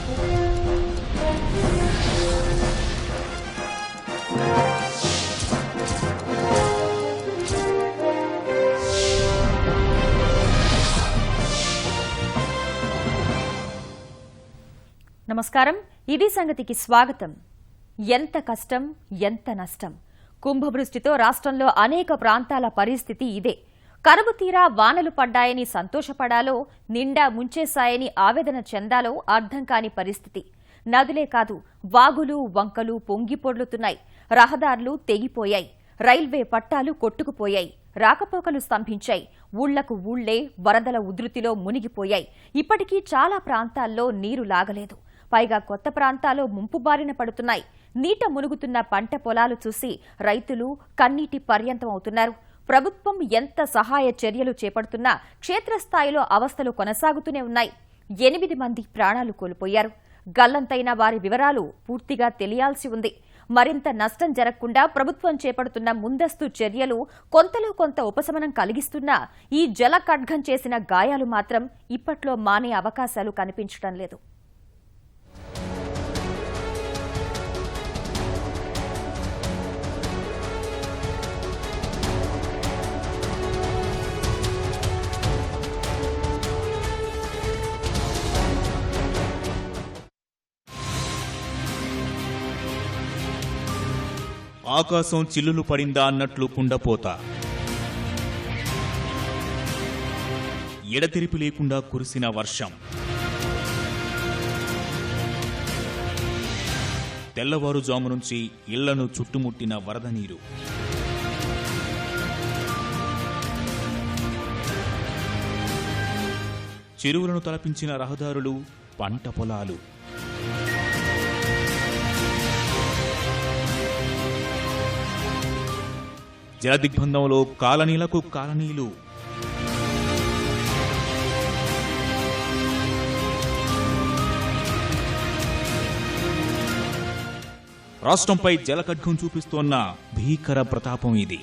నమస్కారం, ఇది సంగతికి స్వాగతం. ఎంత కష్టం, ఎంత నష్టం. కుంభవృష్టితో రాష్ట్రంలో అనేక ప్రాంతాల పరిస్థితి ఇదే. కరువు తీరా వానలు పడ్డాయని సంతోషపడాలో, నిండా ముంచేశాయని ఆవేదన చెందాలో అర్థం కాని పరిస్థితి. నదులే కాదు, వాగులు వంకలు పొంగి పొర్లుతున్నాయి. రహదారులు తెగిపోయాయి. రైల్వే పట్టాలు కొట్టుకుపోయాయి. రాకపోకలు స్తంభించాయి. ఊళ్లకు ఊళ్లే వరదల ఉధృతిలో మునిగిపోయాయి. ఇప్పటికీ చాలా ప్రాంతాల్లో నీరు లాగలేదు. పైగా కొత్త ప్రాంతాలు ముంపు బారిన పడుతున్నాయి. నీట మునుగుతున్న పంట పొలాలు చూసి రైతులు కన్నీటి పర్యంతం అవుతున్నారు. ప్రభుత్వం ఎంత సహాయ చర్యలు చేపడుతున్నా క్షేత్రస్థాయిలో అవస్థలు కొనసాగుతూనే ఉన్నాయి. 8 మంది ప్రాణాలు కోల్పోయారు. గల్లంతైన వారి వివరాలు పూర్తిగా తెలియాల్సి ఉంది. మరింత నష్టం జరగకుండా ప్రభుత్వం చేపడుతున్న ముందస్తు చర్యలు కొంతలో కొంత ఉపశమనం కలిగిస్తున్నా ఈ జల ఖడ్గం చేసిన గాయాలు మాత్రం ఇప్పట్లో మానే అవకాశాలు కనిపించడం లేదు. ఆకాశం చిల్లులు పడిందా అన్నట్లు కుండపోత. ఎడతెరిపి లేకుండా కురిసిన వర్షం. తెల్లవారుజాము నుంచి ఇళ్లను చుట్టుముట్టిన వరద నీరు. చెరువులను తలపించిన రహదారులు, పంట పొలాలు. జలదిగ్బంధంలో కాలనీలకు కాలనీలు. రాష్ట్రంపై జలఖడ్గం చూపిస్తోన్న భీకర ప్రతాపం ఇది.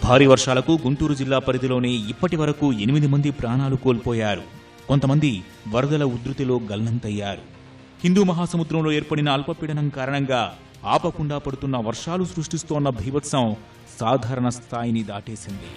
భారీ వర్షాలకు గుంటూరు జిల్లా పరిధిలోనే ఇప్పటి వరకు 8 మంది ప్రాణాలు కోల్పోయారు. కొంతమంది వరదల ఉధృతిలో గల్లంతయ్యారు. హిందూ మహాసముద్రంలో ఏర్పడిన అల్పపీడనం కారణంగా ఆపకుండా పడుతున్న వర్షాలు సృష్టిస్తోన్న భీభత్సం సాధారణ స్థాయిని దాటేసింది.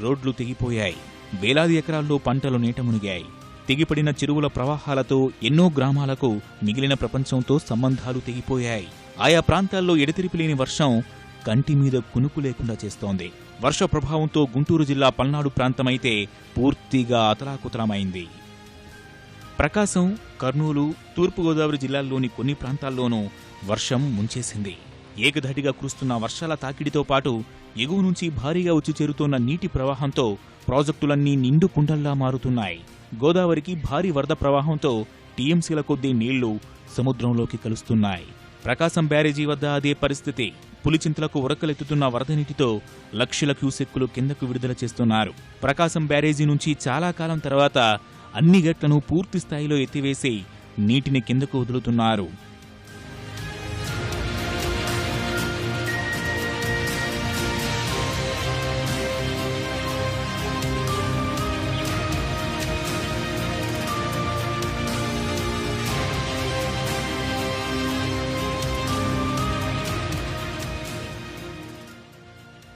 రోడ్లు తెగిపోయాయి. వేలాది ఎకరాల్లో పంటలు నీట మునిగాయి. తెగిపడిన చెరువుల ప్రవాహాలతో ఎన్నో గ్రామాలకు మిగిలిన ప్రపంచంతో సంబంధాలు తెగిపోయాయి. ఆయా ప్రాంతాల్లో ఎడతెరిపిలేని వర్షం కంటి మీద కునుకు లేకుండా చేస్తోంది. వర్ష ప్రభావంతో గుంటూరు జిల్లా పల్నాడు ప్రాంతమైతే పూర్తిగా అతలాకుతలమైంది. ప్రకాశం, కర్నూలు, తూర్పుగోదావరి జిల్లాల్లోని కొన్ని ప్రాంతాల్లోనూ వర్షం ముంచేసింది. ఏకధాటిగా కురుస్తున్న వర్షాల తాకిడితో పాటు ఎగువ నుంచి భారీగా వచ్చి చేరుతోన్న నీటి ప్రవాహంతో ప్రాజెక్టులన్నీ నిండు కుండల్లా మారుతున్నాయి. గోదావరికి భారీ వరద ప్రవాహంతో టీఎంసీల కొద్దీ నీళ్లు సముద్రంలోకి కలుస్తున్నాయి. ప్రకాశం బ్యారేజీ వద్ద అదే పరిస్థితి. పులిచింతలకు ఉరకలెత్తుతున్న వరద నీటితో లక్షల క్యూసెక్కులు కిందకు విడుదల చేస్తున్నారు. ప్రకాశం బ్యారేజీ నుంచి చాలా కాలం తర్వాత అన్ని గట్లను పూర్తి స్థాయిలో ఎత్తివేసి నీటిని కిందకు వదులుతున్నారు.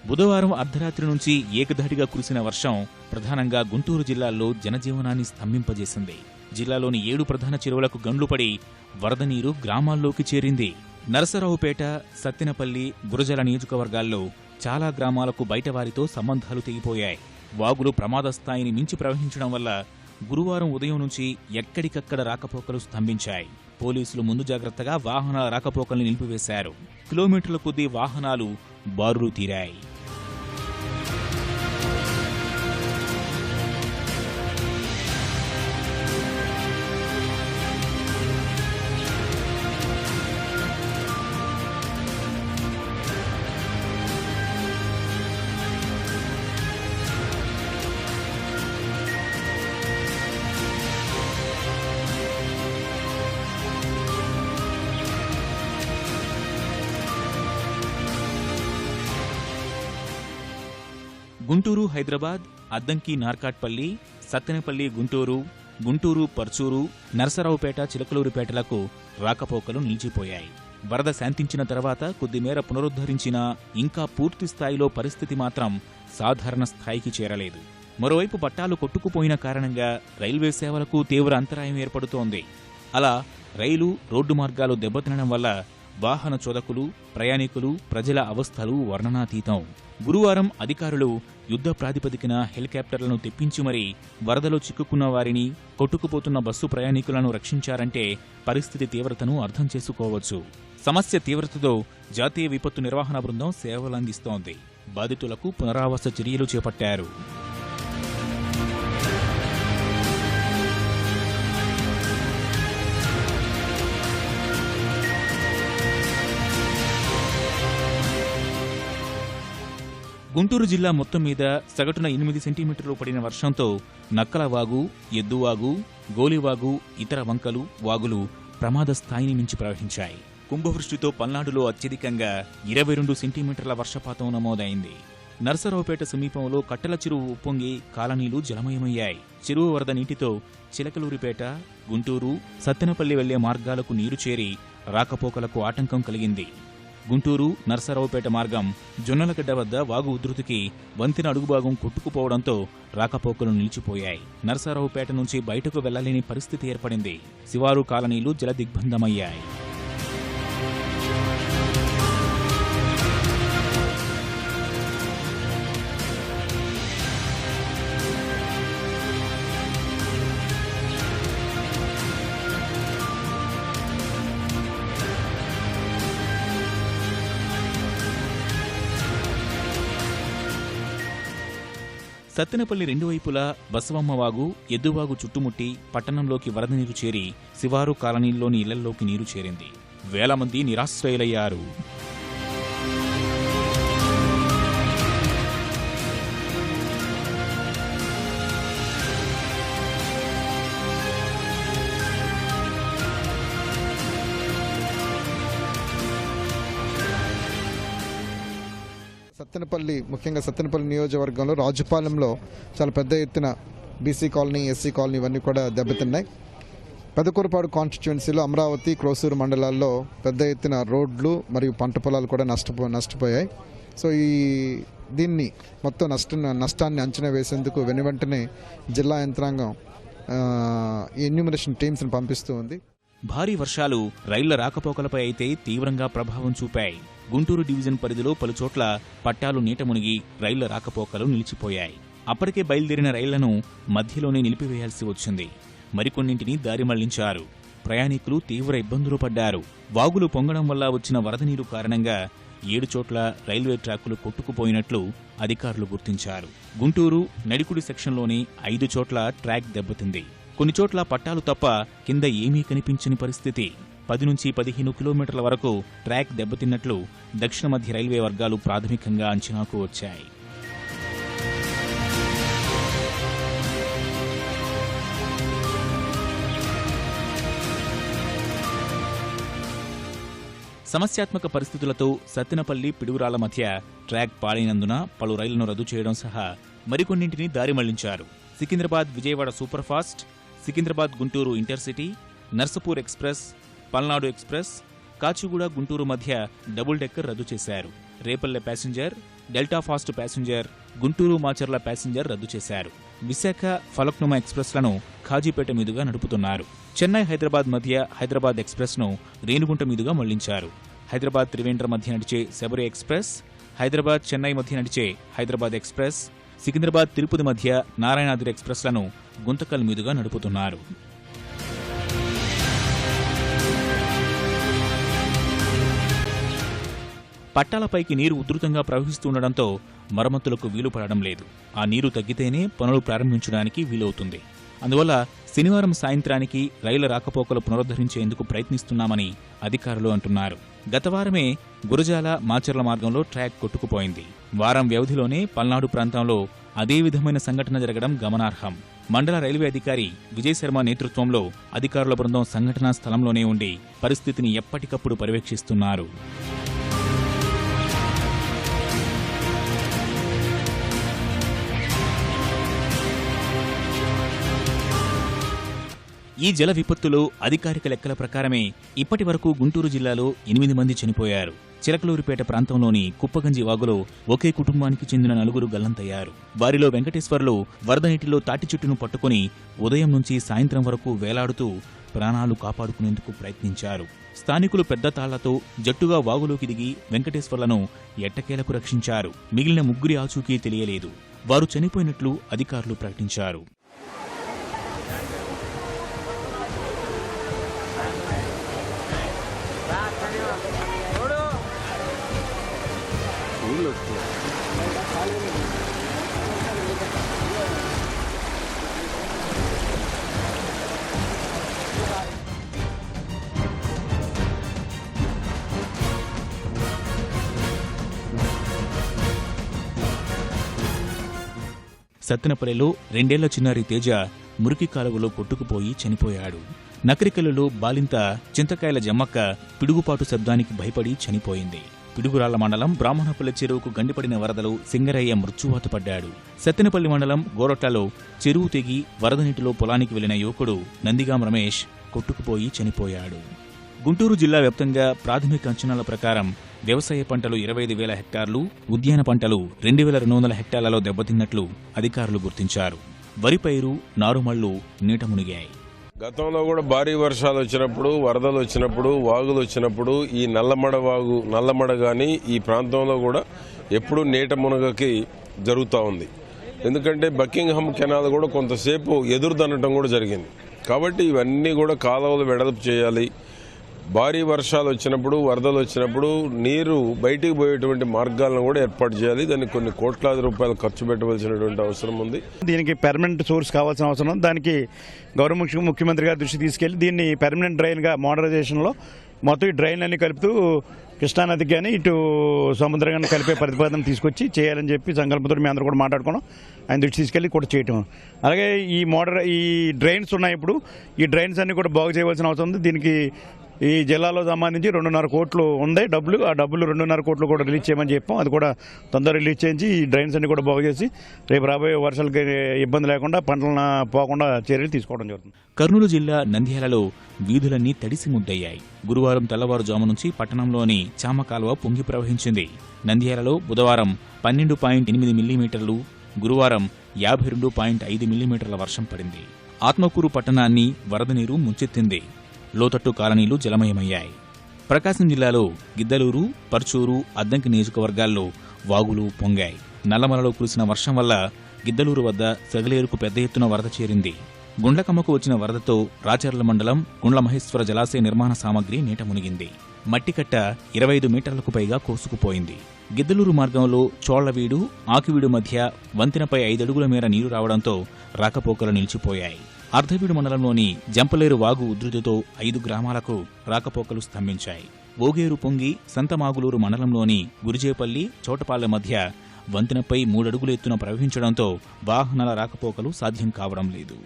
బుధవారం అర్ధరాత్రి నుంచి ఏకధాటిగా కురిసిన వర్షం ప్రధానంగా గుంటూరు జిల్లాలో జనజీవనాన్ని స్తంభింపజేసింది. జిల్లాలోని 7 ప్రధాన చెరువులకు గండ్లు పడి వరద నీరు గ్రామాల్లోకి చేరింది. నరసరావుపేట, సత్తెనపల్లి, గురజాల నియోజకవర్గాల్లో చాలా గ్రామాలకు బయటవారితో సంబంధాలు తెగిపోయాయి. వాగులు ప్రమాద స్థాయిని మించి ప్రవహించడం వల్ల గురువారం ఉదయం నుంచి ఎక్కడికక్కడ రాకపోకలు స్తంభించాయి. పోలీసులు ముందు జాగ్రత్తగా వాహనాల రాకపోకల్ని నిలిపివేశారు. కిలోమీటర్ల కొద్దీ వాహనాలు బారులు తీరాయి. గుంటూరు హైదరాబాద్, అద్దంకి నార్కాట్పల్లి, సత్తెనపల్లి గుంటూరు, గుంటూరు పర్చూరు, నరసరావుపేట చిలకలూరిపేటలకు రాకపోకలు నిలిచిపోయాయి. వరద శాంతించిన తర్వాత కొద్దిమేర పునరుద్ధరించినా ఇంకా పూర్తి స్థాయిలో పరిస్థితి మాత్రం సాధారణ స్థాయికి చేరలేదు. మరోవైపు పట్టాలు కొట్టుకుపోయిన కారణంగా రైల్వే సేవలకు తీవ్ర అంతరాయం ఏర్పడుతోంది. అలా రైలు, రోడ్డు మార్గాలు దెబ్బతినడం వల్ల వాహన చోదకులు, ప్రయాణికులు, ప్రజల అవస్థలు వర్ణనాతీతం. గురువారం అధికారులు యుద్ధ ప్రాతిపదికన హెలికాప్టర్లను తెప్పించి మరీ వరదలో చిక్కుకున్న వారిని, కొట్టుకుపోతున్న బస్సు ప్రయాణికులను రక్షించారంటే పరిస్థితి తీవ్రతను అర్థం చేసుకోవచ్చు. సమస్య తీవ్రతతో జాతీయ విపత్తు నిర్వహణ బృందం సేవలందిస్తోంది. బాధితులకు పునరావాస చర్యలు చేపట్టారు. గుంటూరు జిల్లా మొత్తం మీద సగటున 8 సెంటీమీటర్లు పడిన వర్షంతో నక్కలవాగు, ఎద్దువాగు, గోలివాగు, ఇతర వంకలు, వాగులు ప్రమాద స్థాయిని మించి ప్రవహించాయి. కుంభవృష్టితో పల్నాడులో అత్యధికంగా 22 సెంటీమీటర్ల వర్షపాతం నమోదైంది. నరసరావుపేట సమీపంలో కట్టెల చెరువు ఉప్పొంగి కాలనీలు జలమయమయ్యాయి. చెరువు వరద నీటితో చిలకలూరిపేట, గుంటూరు, సత్తెనపల్లి వెళ్లే మార్గాలకు నీరు చేరి రాకపోకలకు ఆటంకం కలిగింది. గుంటూరు, నరసరావుపేట మార్గం జొన్నలగడ్డ వద్ద వాగు ఉధృతికి వంతెన అడుగుభాగం కొట్టుకుపోవడంతో రాకపోకలు నిలిచిపోయాయి. నరసరావుపేట నుంచి బయటకు వెళ్లలేని పరిస్థితి ఏర్పడింది. శివారు కాలనీలు జలదిగ్బంధమయ్యాయి. సత్తెనపల్లి రెండు వైపులా బసవమ్మవాగు, ఎద్దువాగు చుట్టుముట్టి పట్టణంలోకి వరద నీరు చేరి శివారు కాలనీల్లోని ఇళ్లల్లోకి నీరు చేరింది. వేల మంది నిరాశ్రయులయ్యారు. ముఖ్యంగా సత్తెనపల్లి నియోజకవర్గంలో రాజుపాలెంలో చాలా పెద్ద ఎత్తున బీసీ కాలనీ, ఎస్సీ కాలనీ ఇవన్నీ కూడా దెబ్బతిన్నాయి. పెదకూరుపాడు కాన్స్టిట్యుయెన్సీలో అమరావతి, క్రోసూరు మండలాల్లో పెద్ద ఎత్తున రోడ్లు మరియు పంట పొలాలు కూడా నష్టపోయాయి. సో దీన్ని మొత్తం నష్టాన్ని అంచనా వేసేందుకు వెనువెంటనే జిల్లా యంత్రాంగం ఎన్యూమరేషన్ టీమ్స్ని పంపిస్తూ ఉంది. భారీ వర్షాలు రైళ్ల రాకపోకలపై అయితే తీవ్రంగా ప్రభావం చూపాయి. గుంటూరు డివిజన్ పరిధిలో పలుచోట్ల పట్టాలు నీట మునిగి రైళ్ల రాకపోకలు నిలిచిపోయాయి. అప్పటికే బయలుదేరిన రైళ్లను మధ్యలోనే నిలిపివేయాల్సి వచ్చింది. మరికొన్నింటిని దారి మళ్లించారు. ప్రయాణికులు తీవ్ర ఇబ్బందులు పడ్డారు. వాగులు పొంగడం వల్ల వచ్చిన వరద నీరు కారణంగా 7 చోట్ల రైల్వే ట్రాకులు కొట్టుకుపోయినట్లు అధికారులు గుర్తించారు. గుంటూరు నడికుడి సెక్షన్లోని 5 చోట్ల ట్రాక్ దెబ్బతింది. కొన్ని చోట్ల పట్టాలు తప్ప కింద ఏమీ కనిపించని పరిస్థితి. 10 నుంచి 15 కిలోమీటర్ల వరకు ట్రాక్ దెబ్బతిన్నట్లు దక్షిణ మధ్య రైల్వే వర్గాలు ప్రాథమికంగా అంచనాకు వచ్చాయి. సమస్యాత్మక పరిస్థితులతో సత్తెనపల్లి, పిడుగురాళ్ల మధ్య ట్రాక్ పాడైనందున పలు రైళ్లను రద్దు చేయడం సహా మరికొన్నింటిని దారి మళ్లించారు. Secunderabad Vijayawada superfast, Secunderabad Guntur intercity, Narsapur express, Palnadu express, Kacheguda Guntur మధ్య డబుల్ డెక్కర్ రద్దు చేశారు. Repalle passenger, delta fast passenger, Guntur Macherla passenger రద్దు చేశారు. విశాఖ ఫలక్నుమా ఎక్స్ప్రెస్లను ఖాజీపేట మీదుగా నడుపుతున్నారు. చెన్నై హైదరాబాద్ మధ్య హైదరాబాద్ ఎక్స్ప్రెస్ను రేణిగుంట మీదుగా మళ్లించారు. హైదరాబాద్ త్రివేంద్ర మధ్య నడిచే శబరి ఎక్స్ప్రెస్, హైదరాబాద్ చెన్నై మధ్య నడిచే హైదరాబాద్ ఎక్స్ప్రెస్, సికింద్రాబాద్ తిరుపతి మధ్య నారాయణాద్రి ఎక్స్ప్రెస్లను గుంతకల్ మీదుగా నడుపుతున్నారు. పట్టాలపైకి నీరు ఉధృతంగా ప్రవహిస్తుండటంతో మరమ్మతులకు వీలు పడడం లేదు. ఆ నీరు తగ్గితేనే పనులు ప్రారంభించడానికి వీలవుతుంది. అందువల్ల శనివారం సాయంత్రానికి రైళ్ల రాకపోకలు పునరుద్ధరించేందుకు ప్రయత్నిస్తున్నామని అధికారులు అంటున్నారు. గత వారమే గురజాల, మాచర్ల మార్గంలో ట్రాక్ కొట్టుకుపోయింది. వారం వ్యవధిలోనే పల్నాడు ప్రాంతంలో అదే విధమైన సంఘటన జరగడం గమనార్హం. మండల రైల్వే అధికారి విజయ్ శర్మ నేతృత్వంలో అధికారుల బృందం సంఘటనా స్థలంలోనే ఉండి పరిస్థితిని ఎప్పటికప్పుడు పర్యవేక్షిస్తున్నారు. ఈ జల విపత్తులో అధికారిక లెక్కల ప్రకారమే ఇప్పటి వరకు గుంటూరు జిల్లాలో 8 మంది చనిపోయారు. చిలకలూరిపేట ప్రాంతంలోని కుప్పగంజి వాగులో ఒకే కుటుంబానికి చెందిన 4 గల్లంతయ్యారు. వారిలో వెంకటేశ్వర్లు వరద నీటిలో తాటి చెట్టును పట్టుకుని ఉదయం నుంచి సాయంత్రం వరకు వేలాడుతూ ప్రాణాలు కాపాడుకునేందుకు ప్రయత్నించారు. స్థానికులు పెద్ద తాళ్లతో జట్టుగా వాగులోకి దిగి వెంకటేశ్వర్లను ఎట్టకేలకు రక్షించారు. మిగిలిన 3 ఆచూకీ తెలియలేదు. వారు చనిపోయినట్లు అధికారులు ప్రకటించారు. సత్తెనపల్లిలో 2 ఏళ్ల చిన్నారి తేజ మురికి కాలువలో కొట్టుకుపోయి చనిపోయాడు. నకరికలలో బాలింత చింతకాయల జమ్మక్క పిడుగుపాటు శబ్దానికి భయపడి చనిపోయింది. పిడుగురాళ్ల మండలం బ్రాహ్మణపల్లి చెరువుకు గండిపడిన వరదలో సింగరయ్య మృత్యువాత పడ్డాడు. సత్తెనపల్లి మండలం గోరొట్లలో చెరువు తెగి వరద నీటిలో పొలానికి వెళ్లిన యువకుడు నందిగాం రమేష్ కొట్టుకుపోయి చనిపోయాడు. గుంటూరు జిల్లా వ్యాప్తంగా ప్రాథమిక అంచనాల ప్రకారం వ్యవసాయ పంటలు 25,000 హెక్టార్లు, ఉద్యాన పంటలు 2,200 హెక్టార్లలో దెబ్బతిన్నట్లు అధికారులు గుర్తించారు. వరి పైరు, నారుమళ్లు నీట మునిగాయి. గతంలో కూడా భారీ వర్షాలు వచ్చినప్పుడు, వరదలు వచ్చినప్పుడు, వాగులు వచ్చినప్పుడు ఈ నల్లమడ కానీ ఈ ప్రాంతంలో కూడా ఎప్పుడు నీట మునగకి జరుగుతూ ఉంది. ఎందుకంటే బకింగ్హామ్ కెనాల్ కూడా కొంతసేపు ఎదురుదనటం కూడా జరిగింది. కాబట్టి ఇవన్నీ కూడా కాలువలు వెడల్పు చేయాలి. భారీ వర్షాలు వచ్చినప్పుడు, వరదలు వచ్చినప్పుడు నీరు బయటికి పోయేటువంటి మార్గాలను కూడా ఏర్పాటు చేయాలి. దానికి కొన్ని కోట్లాది రూపాయలు ఖర్చు పెట్టవలసినటువంటి అవసరం ఉంది. దీనికి పెర్మనెంట్ సోర్స్ కావాల్సిన అవసరం ఉంది. దానికి గౌరవ ముఖ్యమంత్రి గారి దృష్టి తీసుకెళ్లి దీన్ని పెర్మనెంట్ డ్రైన్గా మోడరైజేషన్లో మొత్తం ఈ డ్రైన్లన్నీ కలుపుతూ కృష్ణానదికి కానీ ఇటు సముద్రంగా కలిపే ప్రతిపాదన తీసుకొచ్చి చేయాలని చెప్పి సంకల్పంతో మేము అందరూ కూడా మాట్లాడుకున్నాం. ఆయన దృష్టి తీసుకెళ్లి కూడా చేయటం. అలాగే ఈ డ్రైన్స్ ఉన్నాయి. ఇప్పుడు ఈ డ్రైన్స్ అన్ని కూడా బాగు చేయవలసిన అవసరం ఉంది. దీనికి ఈ జిల్లాలో సంబంధించి 2.5 కోట్లు ఉంది డబ్బులు. ఆ డబ్బులు 2.5 కోట్లు కూడా రిలీజ్ చేయమని చెప్పాం. అది కూడా తొందరగా రిలీజ్ చేయించి ఈ డ్రైన్స్ అన్ని కూడా బాగు చేసి రేపు రాబోయే వర్షాలకి ఇబ్బంది లేకుండా పంటలను పోకుండా చర్యలు తీసుకోవడం జరుగుతుంది. కర్నూలు జిల్లా నంద్యాలలో వీధులన్నీ తడిసి ముద్దయ్యాయి. గురువారం తెల్లవారుజాము నుంచి పట్టణంలోని చామ కాలువ పొంగి ప్రవహించింది. నంద్యాలలో బుధవారం 12.8 మిల్లీమీటర్లు, గురువారం 52.5 మిల్లీమీటర్ల వర్షం పడింది. ఆత్మకూరు పట్టణాన్ని వరద నీరు ముంచెత్తింది. లోతట్టు కాలనీలు జలమయమయ్యాయి. ప్రకాశం జిల్లాలో గిద్దలూరు, పర్చూరు, అద్దంకి నియోజకవర్గాల్లో వాగులు పొంగాయి. నల్లమలలో కురిసిన వర్షం వల్ల గిద్దలూరు వద్ద సెగలేరుకు పెద్ద ఎత్తున వరద చేరింది. గుండ్లకమ్మకు వచ్చిన వరదతో రాచర్ల మండలం గుండ్లమహేశ్వర జలాశయ నిర్మాణ సామగ్రి నీట మునిగింది. మట్టికట్ట 25 మీటర్లకు పైగా కోసుకుపోయింది. గిద్దలూరు మార్గంలో చోళ్లవీడు, ఆకివీడు మధ్య వంతెనపై 5 అడుగుల మేర నీరు రావడంతో రాకపోకలు నిలిచిపోయాయి. అర్ధవీడు మండలంలోని జంపలేరు వాగు ఉధృతితో 5 గ్రామాలకు రాకపోకలు స్తంభించాయి. ఓగేరు పొంగి సంతమాగులూరు మండలంలోని గురిజేపల్లి, చోటపాలెం మధ్య వంతెనపై 3 అడుగుల ఎత్తున ప్రవహించడంతో వాహనాల రాకపోకలు సాధ్యం కావడం లేదు.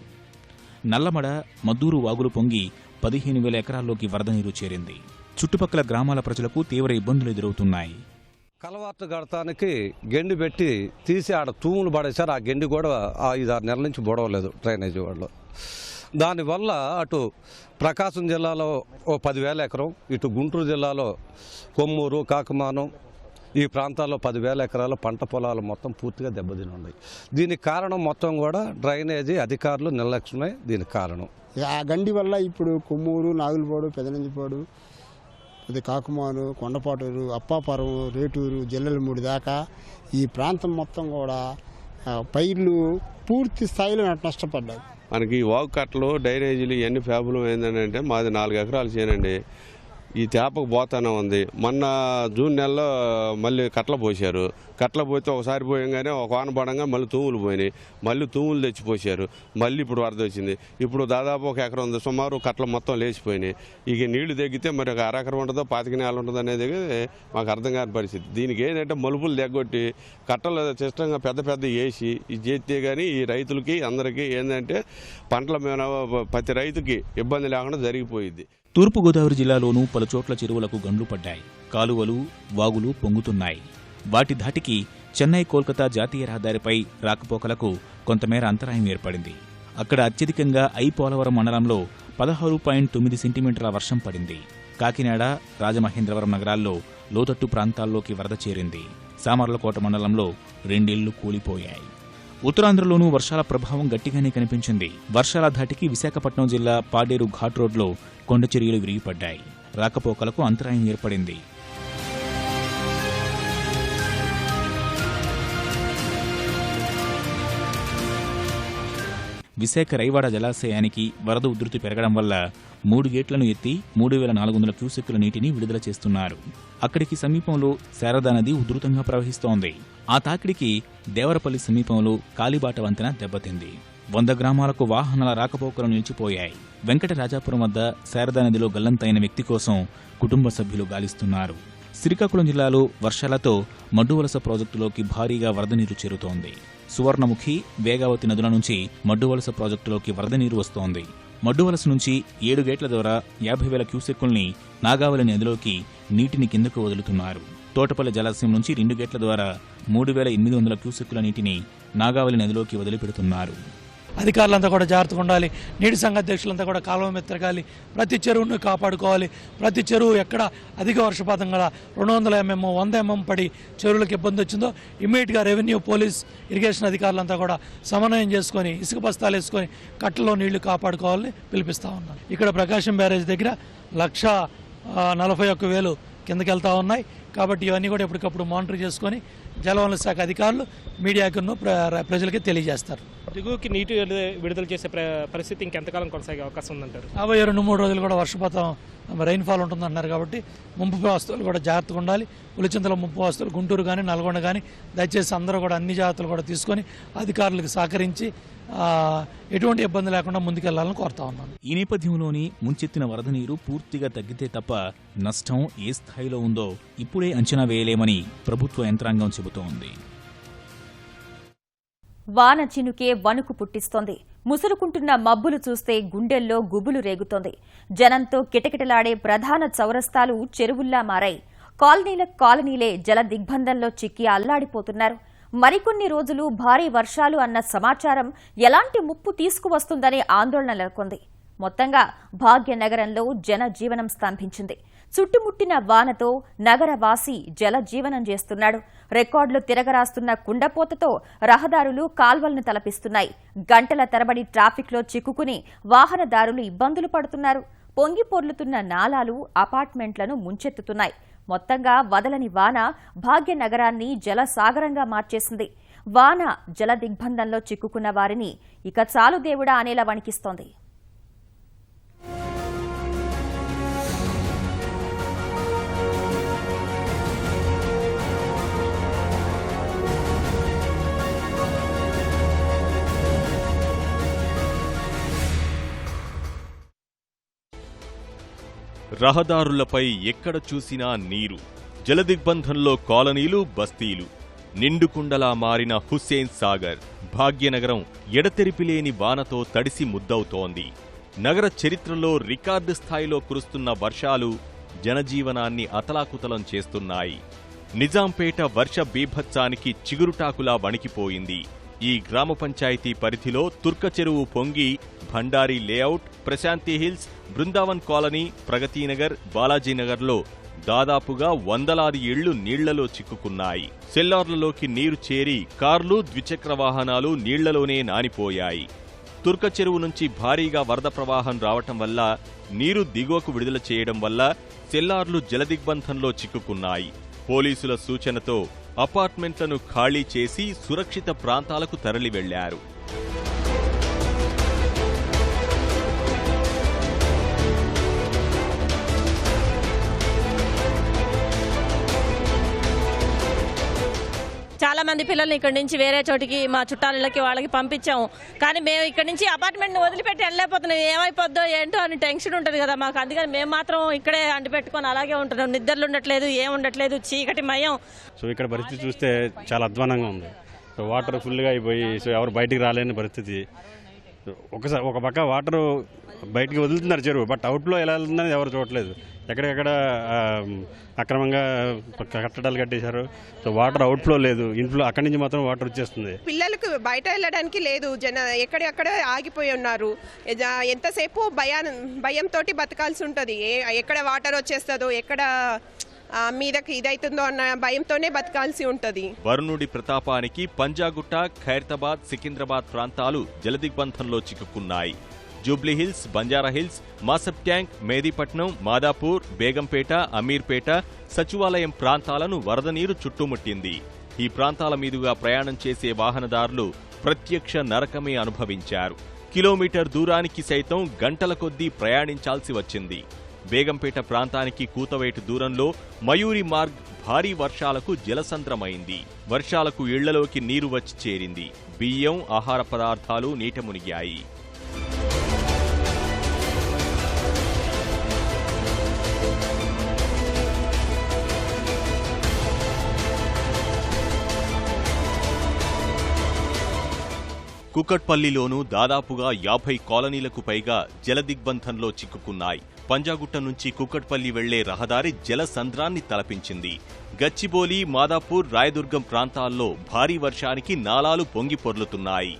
నల్లమడ, మద్దూరు వాగులు పొంగి 15,000 ఎకరాల్లోకి వరద నీరు చేరింది. చుట్టుపక్కల గ్రామాల ప్రజలకు తీవ్ర ఇబ్బందులు ఎదురవుతున్నాయి. కలవార్త కడతానికి గెండి పెట్టి తీసి ఆడ తూములు పడేశారు. ఆ గెండి కూడా 5-6 నెలల నుంచి బొడవలేదు డ్రైనేజీ వాళ్ళు. దానివల్ల అటు ప్రకాశం జిల్లాలో 10,000 ఎకరం, ఇటు గుంటూరు జిల్లాలో కొమ్మూరు, కాకమానం ఈ ప్రాంతాల్లో 10,000 ఎకరాల పంట పొలాలు మొత్తం పూర్తిగా దెబ్బతిని ఉన్నాయి. దీనికి కారణం మొత్తం కూడా డ్రైనేజీ అధికారులు నిర్లక్ష్యమే దీనికి కారణం. ఆ గండి వల్ల ఇప్పుడు కొమ్మూరు, నాగులపాడు, పెదనందిపాడు, అది కాకుమాను, కొండపాటూరు, అప్పాపురం, రేటూరు, జల్లెలమూడి దాకా ఈ ప్రాంతం మొత్తం కూడా పైర్లు పూర్తి స్థాయిలో నష్టపడ్డాయి. మనకి ఈ వాగు కట్టలు, డ్రైనేజీలు ఇవన్నీ ప్రాబ్లం ఏంటంటే మాది 4 ఎకరాలు చేయనండి. ఈ తేపకు పోతానే ఉంది. మొన్న జూన్ నెలలో మళ్ళీ కట్టలు పోసారు. కట్టలు పోతే ఒకసారి పోయంగానే ఒక వాన పడంగా మళ్ళీ తూములు పోయినాయి. మళ్ళీ తూములు తెచ్చిపోసారు. మళ్ళీ ఇప్పుడు వరద వచ్చింది. ఇప్పుడు దాదాపు 1 ఎకరం ఉంది. సుమారు కట్టలు మొత్తం లేచిపోయినాయి. ఇక నీళ్లు తగ్గితే మరి ఒక 1/2 ఎకరం ఉంటుందో 25 నెలలు ఉంటుందో అనేది మాకు అర్థం కాని పరిస్థితి. దీనికి ఏంటంటే మలుపులు తెగొట్టి కట్టలు చిష్టంగా పెద్ద వేసి ఇది చేస్తే కానీ ఈ రైతులకి అందరికీ ఏంటంటే పంటల మీద ప్రతి రైతుకి ఇబ్బంది లేకుండా జరిగిపోయింది. తూర్పుగోదావరి జిల్లాలోనూ పలుచోట్ల చెరువులకు గండ్లు పడ్డాయి. కాలువలు, వాగులు పొంగుతున్నాయి. వాటి ధాటికి చెన్నై కోల్కతా జాతీయ రహదారిపై రాకపోకలకు కొంతమేర అంతరాయం ఏర్పడింది. అక్కడ అత్యధికంగా పోలవరం మండలంలో 16.9 సెంటీమీటర్ల వర్షం పడింది. కాకినాడ, రాజమహేంద్రవరం నగరాల్లో లోతట్టు ప్రాంతాల్లోకి వరద చేరింది. సామర్లకోట మండలంలో 2 ఇళ్లు కూలిపోయాయి. ఉత్తరాంధ్రలోనూ వర్షాల ప్రభావం గట్టిగానే కనిపించింది. వర్షాల ధాటికి విశాఖపట్నం జిల్లా పాడేరు ఘాట్ రోడ్లో కొండ చర్యలు విరిగిపడ్డాయి. రాకపోకలకు అంతరాయం ఏర్పడింది. విశాఖ రైవాడ జలాశయానికి వరద ఉధృతి పెరగడం వల్ల 3 గేట్లను ఎత్తి 3,400 క్యూసెక్కుల నీటిని విడుదల చేస్తున్నారు. అక్కడికి సమీపంలో శారదా నది ఉధృతంగా ప్రవహిస్తోంది. ఆ తాకిడికి దేవరపల్లి సమీపంలో కాలిబాట వంతెన దెబ్బతింది. 100 గ్రామాలకు వాహనాల రాకపోకలు నిలిచిపోయాయి. వెంకటరాజాపురం వద్ద శారదా నదిలో గల్లంతైన వ్యక్తి కోసం కుటుంబ సభ్యులు గాలిస్తున్నారు. శ్రీకాకుళం జిల్లాలో వర్షాలతో మడ్డువలస ప్రాజెక్టులోకి భారీగా వరద నీరు చేరుతోంది. సువర్ణముఖి, వేగావతి నదుల నుంచి మడ్డువలస ప్రాజెక్టులోకి వరద నీరు వస్తోంది. మడ్డువలస నుంచి 7 గేట్ల ద్వారా 50,000 క్యూసెక్కుల్ని నాగావళి నదిలోకి నీటిని కిందకు వదులుతున్నారు. తోటపల్లి జలాశయం నుంచి 2 గేట్ల ద్వారా 3,800 క్యూసెక్కుల నీటిని నాగావళి నదిలోకి వదిలిపెడుతున్నారు. అధికారులంతా కూడా జాగ్రత్తగా ఉండాలి. నీటి సంఘ అధ్యక్షులంతా కూడా కాలువ మీద తిరగాలి. ప్రతి చెరువును కాపాడుకోవాలి. ప్రతి చెరువు ఎక్కడ అధిక వర్షపాతం గల 200 mm 100 mm పడి చెరువులకు ఇబ్బంది వచ్చిందో ఇమ్మీడియట్గా రెవెన్యూ, పోలీస్, ఇరిగేషన్ అధికారులంతా కూడా సమన్వయం చేసుకొని ఇసుక బస్తాలు వేసుకొని కట్టలో నీళ్లు కాపాడుకోవాలని పిలిపిస్తా ఉన్నాను. ఇక్కడ ప్రకాశం బ్యారేజ్ దగ్గర 1,41,000 కిందకి వెళ్తా ఉన్నాయి. కాబట్టి ఇవన్నీ కూడా ఎప్పటికప్పుడు మానిటర్ చేసుకొని జలవనరుల శాఖ అధికారులు మీడియాకును ప్రజలకి తెలియజేస్తారు. దిగువకి నీటి విడుదల చేసే పరిస్థితి ఇంకెంతకాలం కొనసాగే అవకాశం ఉందంటారు? 2-3 రోజులు కూడా వర్షపాతం, రైన్ఫాల్ ఉంటుందన్నారు. కాబట్టి ముంపు వస్తువులు కూడా జాగ్రత్తగా ఉండాలి. పులిచింతల ముంపు వస్తువులు గుంటూరు కానీ నల్గొండ కానీ దయచేసి అందరూ కూడా అన్ని జాగ్రత్తలు కూడా తీసుకొని అధికారులకు సహకరించి ఎటువంటి ఇబ్బంది లేకుండా ముందుకెళ్లాలని కోరుతా ఉన్నాను. ఈ నేపథ్యంలోనే ముంచెత్తిన వరద నీరు పూర్తిగా తగ్గితే తప్ప నష్టం ఏ స్థాయిలో ఉందో ఇప్పుడే అంచనా వేయలేమని ప్రభుత్వ యంత్రాంగం చెబుతోంది. వాన చినుకే వణుకు పుట్టిస్తోంది. ముసురుకుంటున్న మబ్బులు చూస్తే గుండెల్లో గుబులు రేగుతోంది. జనంతో కిటకిటలాడే ప్రధాన చౌరస్తాలు చెరువుల్లా మారాయి. కాలనీలే జల దిగ్బంధంలో చిక్కి అల్లాడిపోతున్నారు. మరికొన్ని రోజులు భారీ వర్షాలు అన్న సమాచారం ఎలాంటి ముప్పు తీసుకువస్తుందనే ఆందోళన నెలకొంది. మొత్తంగా భాగ్యనగరంలో జనజీవనం స్తంభించింది. చుట్టుముట్టిన వానతో నగరవాసి జలజీవనం చేస్తున్నాడు. రికార్డులు తిరగరాస్తున్న కుండపోతతో రహదారులు కాల్వలను తలపిస్తున్నాయి. గంటల తరబడి ట్రాఫిక్లో చిక్కుకుని వాహనదారులు ఇబ్బందులు పడుతున్నారు. పొంగి పొర్లుతున్న నాలాలు అపార్ట్మెంట్లను ముంచెత్తుతున్నాయి. మొత్తంగా వదలని వాన భాగ్యనగరాన్ని జలసాగరంగా మార్చేసింది. వాన జల దిగ్బంధంలో చిక్కుకున్న వారిని ఇక చాలు దేవుడా అనేలా వణికిస్తోంది. రహదారులపై ఎక్కడ చూసినా నీరు, జలదిగ్బంధంలో కాలనీలు, బస్తీలు, నిండుకుండలా మారిన హుస్సేన్ సాగర్. భాగ్యనగరం ఎడతెరిపిలేని వానతో తడిసి ముద్దవుతోంది. నగర చరిత్రలో రికార్డు స్థాయిలో కురుస్తున్న వర్షాలు జనజీవనాన్ని అతలాకుతలం చేస్తున్నాయి. నిజాంపేట వర్ష బీభత్సానికి చిగురుటాకులా వణికిపోయింది. ఈ గ్రామ పంచాయతీ పరిధిలో తుర్క చెరువు పొంగి Bhandari layout, Prashanti hills, Brindavan colony, Pragathinagar, బాలాజీనగర్లో దాదాపుగా వందలాది ఇళ్లు నీళ్లలో చిక్కుకున్నాయి. సెల్లార్లలోకి నీరు చేరి కార్లు, ద్విచక్ర వాహనాలు నీళ్లలోనే నానిపోయాయి. తుర్క చెరువు నుంచి భారీగా వరద ప్రవాహం రావటం వల్ల, నీరు దిగువకు విడుదల చేయడం వల్ల సెల్లార్లు జలదిగ్బంధంలో చిక్కుకున్నాయి. పోలీసుల సూచనతో అపార్ట్మెంట్లను ఖాళీ చేసి సురక్షిత ప్రాంతాలకు తరలి వెళ్లారు. చాలా మంది పిల్లల్ని ఇక్కడి నుంచి వేరే చోటికి మా చుట్టాలకి వాళ్ళకి పంపించాము. కానీ మేము ఇక్కడి నుంచి అపార్ట్మెంట్ని వదిలిపెట్టి వెళ్ళలేకపోతున్నాం. ఏమైపోద్దో ఏంటో అని టెన్షన్ ఉంటుంది కదా మాకు. అందుకని మేము మాత్రం ఇక్కడే అంటిపెట్టుకొని అలాగే ఉంటున్నాం. నిద్రలు ఉండట్లేదు, ఏం ఉండట్లేదు, చీకటి మయం. సో ఇక్కడ పరిస్థితి చూస్తే చాలా అధ్వానంగా ఉంది. సో వాటర్ ఫుల్గా అయిపోయి సో ఎవరు బయటికి రాలేని పరిస్థితి. ఒక పక్క వాటర్ బయటికి వదులుతున్నారు చెరువు, బట్ అవుట్లో ఎలా వెళ్తుందని ఎవరు చూడలేదు. ఎక్కడెక్కడ అక్రమంగా కట్టడాలు కట్టేశారు. సో వాటర్ అవుట్ఫ్లో లేదు, ఇన్ఫ్లో అక్కడి నుంచి మాత్రం వాటర్ వచ్చేస్తుంది. పిల్లలకు బయట వెళ్ళడానికి లేదు, ఎక్కడెక్కడ ఆగిపోయి ఉన్నారు. ఎంతసేపు భయంతో బతకాల్సి ఉంటుంది. ఎక్కడ వాటర్ వచ్చేస్తుందో, ఎక్కడ మీదకి ఇదైతుందో అన్న భయంతోనే బతకాల్సి ఉంటుంది. వరుణుడి ప్రతాపానికి పంజాగుట్ట, ఖైరతాబాద్, సికింద్రాబాద్ ప్రాంతాలు జలదిగ్బంధంలో చిక్కుకున్నాయి. జూబ్లీహిల్స్, బంజారాహిల్స్, మాసబ్ ట్యాంక్, మేదీపట్నం, మాదాపూర్, బేగంపేట, అమీర్పేట, సచివాలయం ప్రాంతాలను వరద నీరు చుట్టుముట్టింది. ఈ ప్రాంతాల మీదుగా ప్రయాణం చేసే వాహనదారులు ప్రత్యక్ష నరకమే అనుభవించారు. కిలోమీటర్ దూరానికి సైతం గంటల కొద్దీ ప్రయాణించాల్సి వచ్చింది. బేగంపేట ప్రాంతానికి కూతవేటు దూరంలో మయూరి మార్గ్ భారీ వర్షాలకు జలసంద్రమైంది. వర్షాలకు ఇళ్లలోకి నీరు వచ్చి చేరింది. బియ్యం, ఆహార పదార్థాలు నీట మునిగాయి. కుకట్పల్లిలోనూ దాదాపుగా 50 కాలనీలకు పైగా జలదిగ్బంధంలో చిక్కుకున్నాయి. పంజాగుట్ట నుంచి కుకట్పల్లి వెళ్లే రహదారి జలసంద్రాన్ని తలపించింది. గచ్చిబౌలి, మాదాపూర్, రాయదుర్గం ప్రాంతాల్లో భారీ వర్షానికి నాలాలు పొంగి పొర్లుతున్నాయి.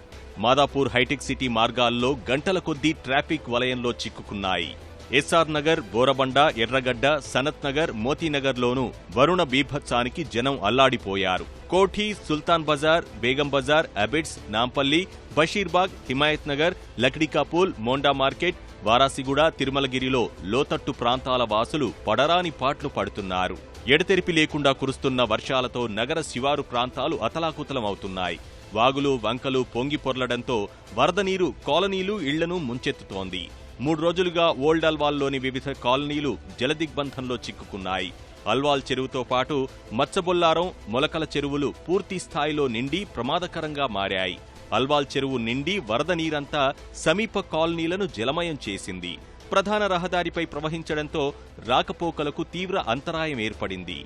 మాదాపూర్ హైటెక్ సిటీ మార్గాల్లో గంటల కొద్దీ ట్రాఫిక్ వలయంలో చిక్కుకున్నాయి. ఎస్ఆర్ నగర్, బోరబండ, ఎర్రగడ్డ, సనత్ నగర్, మోతీనగర్లోనూ వరుణ బీభత్సానికి జనం అల్లాడిపోయారు. కోఠి, సుల్తాన్ బజార్, బేగం బజార్, అబిడ్స్, నాంపల్లి, బషీర్బాగ్, హిమాయత్ నగర్, లక్డీకాపూల్, మోండా మార్కెట్, వారాసిగూడ, తిరుమలగిరిలో లోతట్టు ప్రాంతాల వాసులు పడరాని పాట్లు పడుతున్నారు. ఎడతెరిపి లేకుండా కురుస్తున్న వర్షాలతో నగర శివారు ప్రాంతాలు అతలాకుతలమవుతున్నాయి. వాగులు, వంకలు పొంగి పొర్లడంతో వరద నీరు కాలనీలు, ఇళ్లను ముంచెత్తుతోంది. 3 రోజులుగా ఓల్డ్ అల్వాల్లోని వివిధ కాలనీలు జలదిగ్బంధంలో చిక్కుకున్నాయి. అల్వాల్ చెరువుతో పాటు మచ్చబొల్లారం, మొలకల చెరువులు పూర్తి స్థాయిలో నిండి ప్రమాదకరంగా మారాయి. అల్వాల్ చెరువు నిండి వరద నీరంతా సమీప కాలనీలను జలమయం చేసింది. ప్రధాన రహదారిపై ప్రవహించడంతో రాకపోకలకు తీవ్ర అంతరాయం ఏర్పడింది.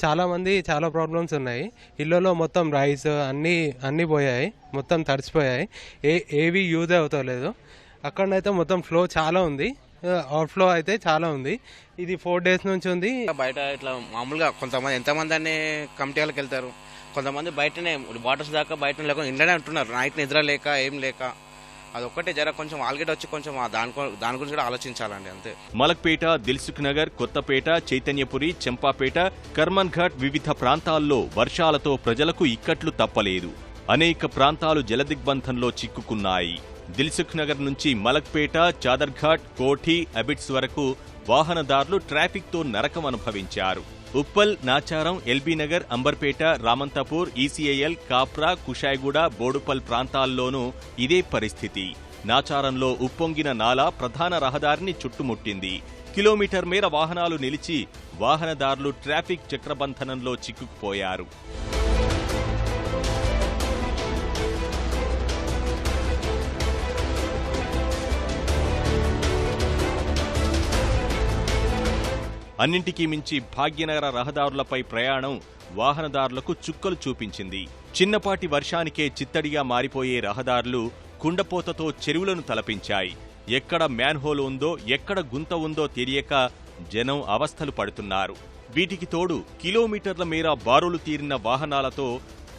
చాలామంది చాలా ప్రాబ్లమ్స్ ఉన్నాయి. ఇళ్ళలో మొత్తం రైస్ అన్నీ పోయాయి, మొత్తం తడిసిపోయాయి. ఏవి యూజ్ అవుతలేదు. అక్కడనైతే మొత్తం ఫ్లో చాలా ఉంది, అవుట్ ఫ్లో అయితే చాలా ఉంది. ఇది 4 days నుంచి ఉంది. బయట ఇట్లా మామూలుగా కొంతమంది ఎంతమంది అనే కమిటీ వాళ్ళకి వెళ్తారు, కొంతమంది బయటనే వాటర్స్ దాకా బయట లేకుండా ఇంట్లోనే ఉంటున్నారు. నైట్ నిద్ర లేక ఏం లేక అదొక్కటే జర కొంచెం ఆల్గేట్ వచ్చి కొంచెం దాని గురించి కూడా ఆలోచించాలండి, అంతే. మలక్పేట, దిల్సుఖ్ నగర్, కొత్తపేట, చైతన్యపురి, చంపాపేట, కర్మన్ ఘాట్ వివిధ ప్రాంతాల్లో వర్షాలతో ప్రజలకు ఇక్కట్లు తప్పలేదు. అనేక ప్రాంతాలు జలదిగ్బంధంలో చిక్కుకున్నాయి. దిల్సుఖ్ నగర్ నుంచి మలక్పేట, చాదర్ఘాట్, కోఠి, అబిడ్స్ వరకు వాహనదారులు ట్రాఫిక్తో నరకం అనుభవించారు. ఉప్పల్, నాచారం, ఎల్బీ నగర్, అంబర్పేట, రామంతపూర్, ఈసీఐఎల్, కాప్రా, కుషాయిగూడ, బోడుపల్ ప్రాంతాల్లోనూ ఇదే పరిస్థితి. నాచారంలో ఉప్పొంగిన నాలా ప్రధాన రహదారిని చుట్టుముట్టింది. కిలోమీటర్ మేర వాహనాలు నిలిచి వాహనదారులు ట్రాఫిక్ చక్రబంధనంలో చిక్కుకుపోయారు. అన్నింటికీ మించి భాగ్యనగర రహదారులపై ప్రయాణం వాహనదారులకు చుక్కలు చూపించింది. చిన్నపాటి వర్షానికే చిత్తడిగా మారిపోయే రహదారులు కుండపోతతో చెరువులను తలపించాయి. ఎక్కడ మ్యాన్హోల్ ఉందో, ఎక్కడ గుంత ఉందో తెలియక జనం అవస్థలు పడుతున్నారు. వీటికి తోడు కిలోమీటర్ల మేర బారులు తీరిన వాహనాలతో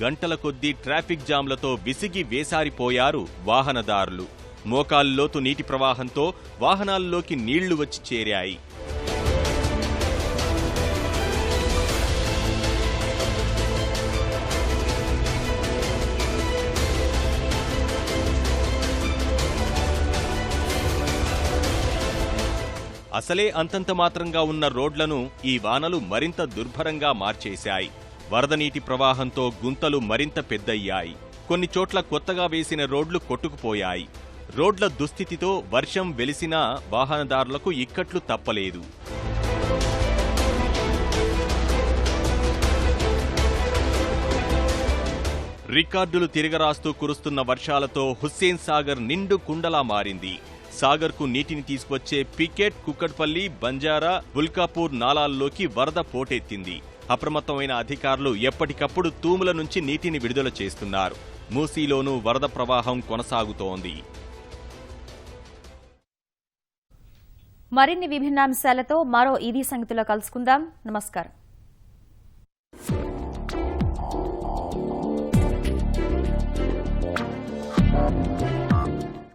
గంటల కొద్దీ ట్రాఫిక్ జామ్లతో విసిగి వేసారిపోయారు వాహనదారులు. మోకాల్లోతు నీటి ప్రవాహంతో వాహనాల్లోకి నీళ్లు వచ్చి చేరాయి. అసలే అంతంత మాత్రంగా ఉన్న రోడ్లను ఈ వానలు మరింత దుర్భరంగా మార్చేశాయి. వరద నీటి ప్రవాహంతో గుంతలు మరింత పెద్దయ్యాయి. కొన్ని చోట్ల కొత్తగా వేసిన రోడ్లు కొట్టుకుపోయాయి. రోడ్ల దుస్థితితో వర్షం వెలిసినా వాహనదారులకు ఇక్కట్లు తప్పలేదు. రికార్డులు తిరగరాస్తూ కురుస్తున్న వర్షాలతో హుస్సేన్ సాగర్ నిండు కుండలా మారింది. సాగర్కు నీటిని తీసుకొచ్చే పికెట్, కుక్కట్పల్లి, బంజారా, బుల్కాపూర్ నాలాల్లోకి వరద పోటెత్తింది. అప్రమత్తమైన అధికారులు ఎప్పటికప్పుడు తూముల నుంచి నీటిని విడుదల చేస్తున్నారు. మూసీలోనూ వరద ప్రవాహం కొనసాగుతోంది. మరిన్ని విభిన్న అంశాలతో మరో ఇది సంగతిలో కలుసుకుందాం. నమస్కారం.